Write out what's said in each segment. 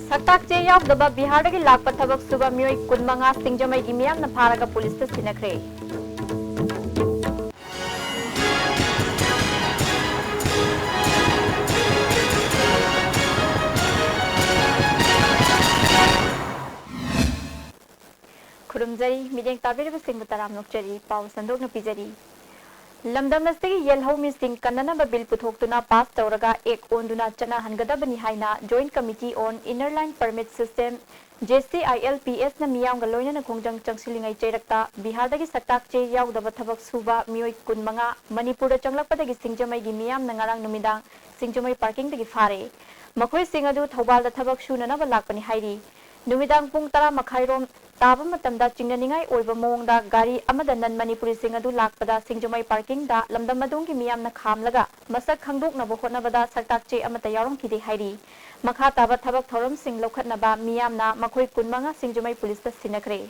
सक्ताकचे यावदबा बिहारदगी लाकपा थबक सुबा मियोय कुनमंगा सिंगजमैगी मियामना फारागा पुलिसता सिनखरे खुरुमजरी मिदेंग ताबिरबा सिंह तराम नोकचरी पाव संदोकना पिजरी लमदमस्तगी येलहौ मिसिंग कन्ननबा बिल पुथोक्तुना पास तौरगा एक ओंदुना चना हनगदबनी हाइना joint committee on inner line permit system JCILPS ना मियामगा लोइनना खोंजंग चंगसिलिंgai चेरक्ता बिहारदगी सक्ताकचे यावदबा थबक सुबा मियोय कुनमंगा मणिपुरदा चंगलकपदगी सिंगजमैगी मियामना ngarang numidang सिंगजमै पार्किंगदगी फारे मखोय सिंग अदु थौबालदा थबक सुननबा लाकपनि हाइरि नुमिदांग पुंग 10 मखाइरोम ताबा मतमदा चिंगनिंगाई ओइबा मोंगदा गाड़ी अमदा नन मणिपुरी सिंग अदु लाकपदा सिंगजमै पार्किंग दा लमदम मदुंगी मियामना खामलगा मसक खंगदोकनबा होटनबदा सक्ताकचे अमता यावरमखिदे हाइरि मखा ताबा थबक थौरम सिंग लौखतनबा मियामना मखोय कुनमंगा सिंगजमै पुलिसता सिनखरे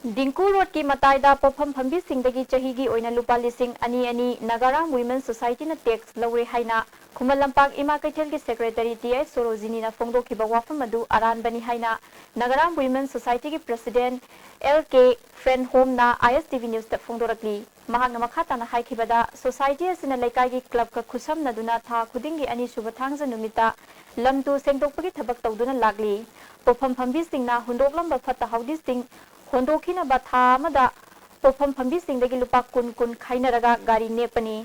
दिंकू रोड की मताइदा पोफम फंबी सिंगदगी चहीगी ओइना लुपा लिसिंग अनि अनि नगाराम वुमेन सोसाइटी ना टैक्स लौरे हाइना खुमल लंपाक इमा कैथेल की सेक्रेटरी टीआई सोरोजिनी ना फोंगदोखिबा वाफम अदु अरानबनी हाइना नगाराम वुमेन सोसाइटी की प्रेसिडेंट LK फ्रेंड होम ना ISTV न्यूज ता फोंगदोरकली महांगना मखाताना हाइखिबदा सोसाइटी असिना लेकाइगी क्लब का खुसम नदुना था खुदिंगी अनि सुब थांगजा नुमिता लमतु सेंगदोकपगी थबक तौदुना लागली पोफम फंबी सिंगना हुंदोकलंबा फत्ता हाउदी सिंग होंदोखिना बाथामदा पोफम फंबी सिंगदगी लुपा कुन कुन खाइनरगा गाड़ी नेपनी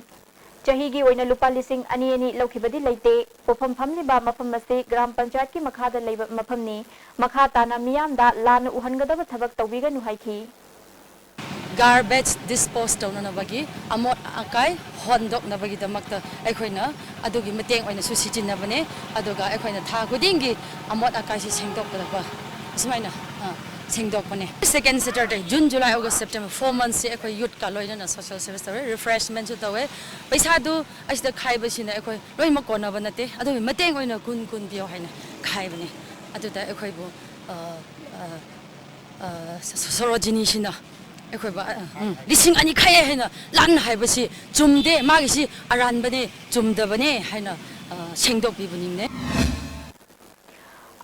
चहीगी ओइना लुपा लिसिंग अनि अनि लौखिबदी लेते पोफम फमलिबा मफम मसे ग्राम पंचायत की मखादा लेबा मफमनी मखा ताना मियामदा लान उहनगदबा थबक तौबिगनु हाइखि garbage dispose tौननबगी अमोट अकाई होंदोकनबगी दमक्ता अखोइना अदुगी मतेंग ओइना सु सिजिनबने अदुगा अखोइना था खुदिंगी अमोट अकाई सि सेंगदोकदबा इसमाइना सेंगदोकपने सेकेंड सैटरडे जून जुलाई अगस्त सेप्टेम्बर 4 months से अखोइ यूथ का लोइना सोशल सर्विस तवे रिफ्रेशमेंट सु तवे पैसा दु असिदा खाइबसिना अखोइ लोइ मकोनब नते अदुगी मतेंग ओइना कुन कुन बियो हाइना खाइबने अदुदा अखोइबु सरोजिनी सिना अखोइबा लिसिंग अनि खाए हैना लान हाइबसि चुमदे मागिसि अरानबने चुमदबने हैना सेंगदोकबिबनिने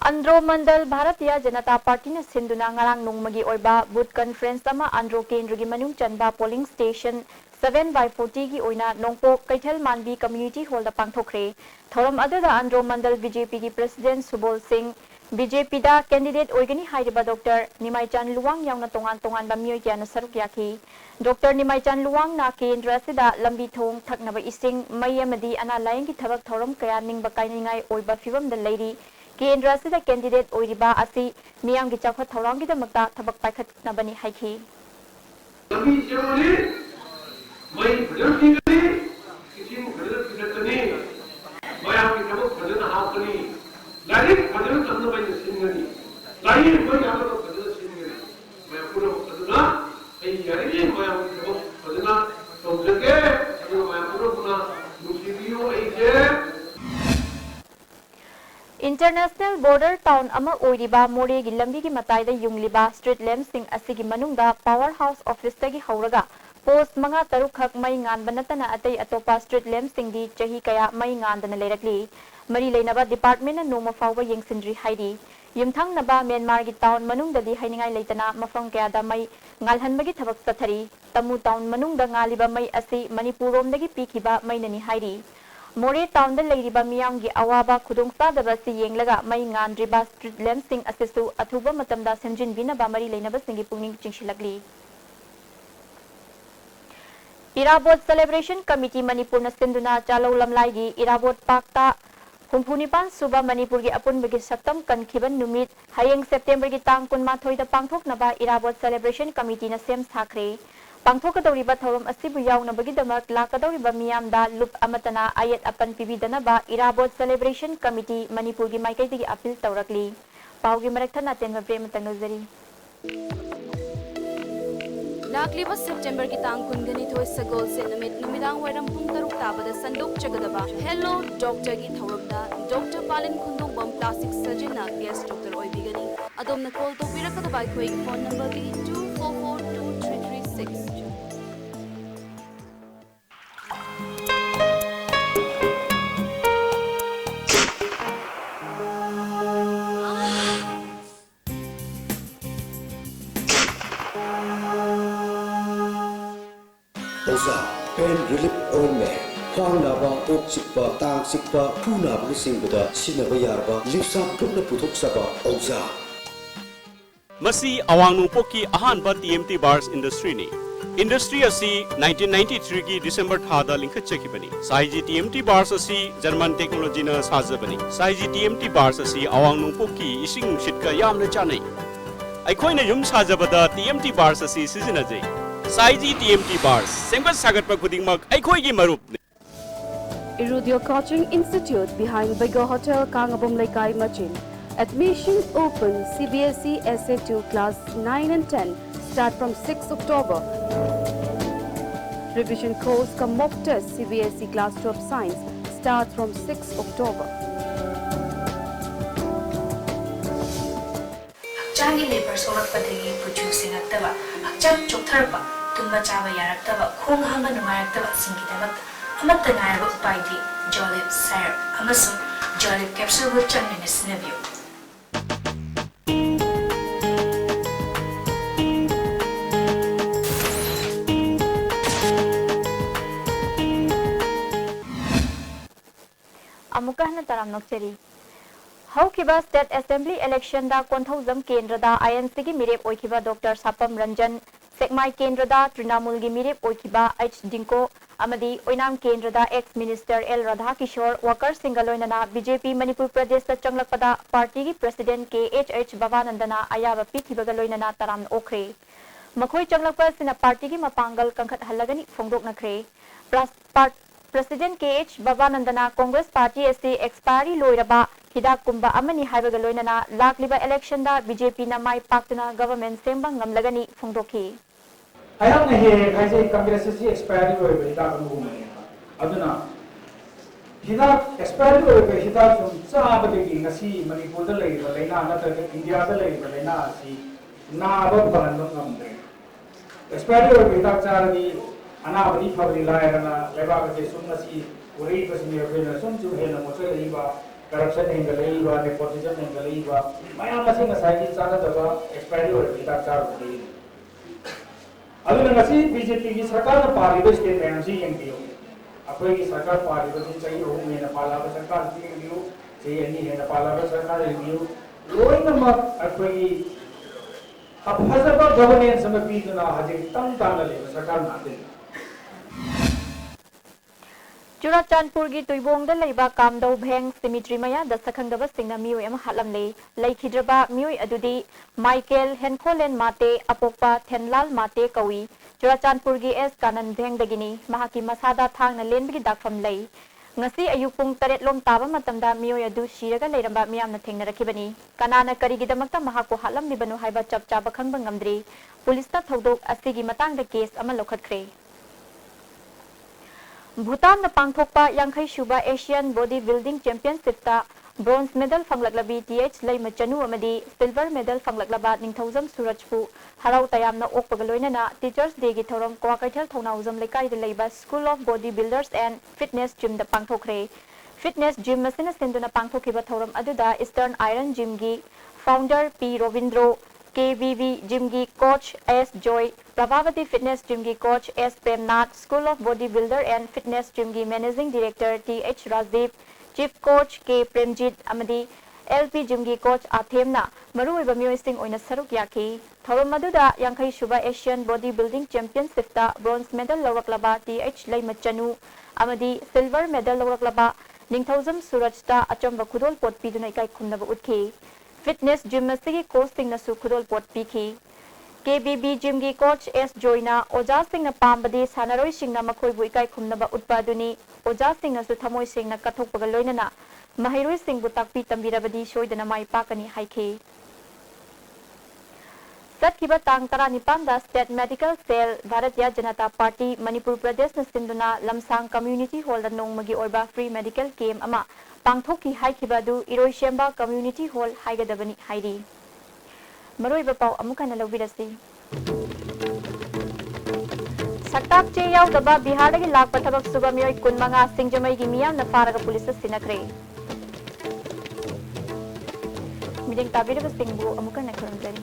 अंद्रो मंडल भारतीय जनता पार्टी ने सिंधुना ngarang nongmagi oiba booth conference ama andro kendra gi manung chanba polling station 7/40 gi oina nongpok kaithal manbi community hall da pangthokre thoram adada andro mandal BJP gi president Subol Singh BJP da candidate oigani haiba Dr. Nimai Chan Luwang yauna tongan tongan ba mioi kya na saruk yaki Dr. Nimai Chan Luwang na kendra sida lambi thong thaknaba ising mai amadi ana laing gi thabak thoram kaya ningba kainingai oiba fibam da lady केंद्र से candidate ओरिबा असि मियाम की चौखट थौरांग की दमकता थबक पाइखतनबनी हाइखि लबी जेमोली मई भजन की किसी भजन फिरतनी मयाम की थबक भजन हापनी like भजन तन्नबई सिंगनी like कोई आलो भजन सिंगनी मैं पूरा भजना ए यारी मयाम की थबक भजना तोजके तो मैं पूरा पुना मुसीबियो ऐसे इंटरनेशनल बॉर्डर टाउन अमा ओइरिबा मोरे गी लंबी की मताइदा युंगलिबा स्ट्रीट लैम्प सिंग असिगी मनुंगदा पावर हाउस ऑफिस तगी हौरगा पोस्ट मंगा तरुक खक मई गान बनतना अतई अतोपा स्ट्रीट लैम्प सिंग दी चही कया मई गानदना लेरकली मरी लेनबा डिपार्टमेंट न नोमा फावबा यंगसिंद्री हाइडी युमथंग नबा म्यांमार की टाउन मनुंगददी हाइनिंगाई लेतना मफम कयादा मई गालहनबगी थबक सथरी तमु टाउन मनुंगदा गालिबा मई असि मणिपुर रोमदगी पीखिबा मईननी हाइडी मोरे टाउन लेरिबा मियाम की अवाबा खुदोंगसादबसी येंगलगा मई गांद्रिबा स्ट्रीट लैम्प सिंग असिसु अथुबा मतमदा सेमजिनबिनबा मरी लेनबा सिंगी पुंगनिंग चिंगशिलगली इराबोट सेलिब्रेशन कमिटी मणिपुर न सिंधुना चालो लमलाइगी इराबोट पाक्ता हुंफुनिपान सुबा मणिपुर की अपुनबगी सक्तम कनखिबन नुमित हयेंग सेप्टेम्बर की तांग 19 दा पांगथोकनबा इराबोट सेलिब्रेशन कमिटी न सेम साखरे पांगथोकदौरिबा थौरम असिबु यावनबगिदमक लाकदौरिबा मियामदा लुप अमतना आयत अपन पिबिदनबा इराबोट सेलिब्रेशन कमिटी मणिपुर की माइकैदगी अपील तौरकली पाउगी मरकथना तेनबा प्रेम तंगजरी लाकलिबा सेप्टेम्बर की तांग कुनगनिथोय सगोल से नुमिदांग वैरम पुंग तरुक ताबदा संदोक चगदबा हेलो डॉक्टर की थौरमदा डॉक्टर पालिन खुंदोंबम प्लास्टिक सर्जन ना गेस्ट डॉक्टर ओइबिगनी ꯑꯗꯣꯝꯅ ꯀꯣꯜ ꯇꯧꯕꯤꯔꯛꯀꯗꯕ ꯑꯩꯈꯣꯏꯒꯤ phone ꯅꯝꯕꯔꯗꯤ 24423336 Oza Pain Relief Ointment Khwang naba, ok chikpa, tang chikpa, khu naba ki singbada sinaba yarba lipsap thukna puthok Oza Masi awang nungpoki ahanba TMT bars industry ni. Industry asi 1993 ki December thada linkhat chekibani. Saiji TMT bars asi German technology na sajabani. Saiji TMT bars asi awang nungpoki ising shitka yamna chanai. Aikhoina yum sajabada TMT bars asi sizinajai. Saiji TMT bars sengbat sagatpa khudingmak aikhoigi marup. Irudio Coaching Institute behind Bego Hotel Kangabom Lekai Machin. Admissions open CBSE SA2 class 9 and 10 start from 6 October. Revision course come mock test CBSE class 12 science starts from 6 October. Hakchangi labor solakpadagi producing aktaba hakchang choktarpa tumba chaba yaraktaba khong hamba nungayaktaba singkidamak amatta ngayaba upaidi Jolip Syrup amasung Jolip capsule wood changmina sinabyo. Amukahna taram nokcheri. Haukiba State Assembly election da Konthauzam Kendra da INC gi mirep oikiba Dr. Sapam Ranjan, Sekmai Kendra da Trinamool gi mirep oikiba H. Dinko, amadi Oinam Kendra da ex-minister L. Radha Kishore, workers singaloinana BJP Manipur Pradesh da changlakpada party gi president K.H. Bhavanandana ayaba pikibagaloinana taram okre. Makhoi changlakpa sina party gi mapangal kangkhat halagani phongdoknakre. President K.H. Bhavanandana Congress Party SC expiry loiraba hidak kumba amani haibaga loinana lakliba election da BJP na mai paktuna government semba ngamlagani phongdokhi. Ayamna he kaise Congress SC expiry loiba hidak amugumani aduna hidak expiry loiba hidak sum saabadegi ngasi Manipur da leiba leina natra India da leiba leina asi na ba banandam ngamde expiry loiba hidak charadi anabadi fabri lairana lebaga ke sumnasi uri pasini apena sumju hena mochaiba corruption hengalaiba nepotism hengalaiba mayam asi ngasai ki chana daba expiry or bita char bodi aduna ngasi BJP ki sarkar na pariba state energy yengdiyo apoi ki sarkar pariba ki chai ho mena palaba sarkar ki yengdiyo chai ani hena palaba sarkar yengdiyo loina ma apoi apazaba governance sama piduna haje tam tanga le sarkar na de Churachandpur gi Tuibong da leiba Kamdau Bheng Cemetery maya da sakhangdaba singna mioi ama halamle laikhidraba mioi adudi Michael Henkolen Mate apokpa Thenlal Mate kawi Churachandpur gi S Kanan Bheng dagini mahaki masada thangna lenbigi dakfam lei ngasi ayupung 7 lom taba matamda mioi adu shiraga leiramba miyamna thengnarakibani kanana karigidamakta mahako halamlibanu haiba chapchaba khangba ngamdri pulisna thodok asigi matangda case ama lokhatkre. Bhutan na pangthokpa Yankhai Shuba Asian Bodybuilding Championship ta bronze medal fanglaglabi TH Laima Chanu amadi silver medal fanglaglaba Ningthauzam Surajpu harau tayamna okpagaloinana Teachers Day gi thorom Kwakaithal Thaunauzam Lekai de leiba School of Bodybuilders and Fitness Gym da pangthokre. Fitness Gym masina senduna pangthokiba thorom aduda Eastern Iron Gym gi founder P Rovindro KVV Gym gi coach S Joy Prabhavati Fitness Gym gi coach S Premnath School of Bodybuilder and Fitness Gym gi Managing Director TH Rajdeep Chief Coach K Premjit amadi LP Gym gi coach Athemna maruiba mioising oina saruk yaki thorom maduda Yankhai Shuba Asian Bodybuilding Championship ta bronze medal lawraklaba TH Laimachanu amadi silver medal lawraklaba Ningthauzam Suraj ta achamba khudol pot piduna ikai khumnaba utki Fitness Gym asigi coach singna su khudol pot pikhi KBB Gym gi coach S Joyna Oja singna pambadi sanaroi singna makhoi bu ikai khumnaba utpaduni Oja singna su thamoi singna kathokpaga loinana mahiroi singbu takpi tambirabadi soidana mai pakani haikhe Satkiba tang 19 da State Medical Cell Bharatiya Janata Party Manipur Pradesh na sinduna Lamsang Community Hall da nongmagi oiba free medical camp ama pangthoki haikhiba du Iroisemba Community Hall haigadabani hairi मरोइबा पाउ अमुकना लौबिरसी सक्ताक चे याउदबा बिहारदगी लाकपा थबक सुबा मियोय 15 सिंगजमैगी मियामना फारगा police सिनखरे मिजेंग ताबिरबसिंगबु अमुकना खुरमजरी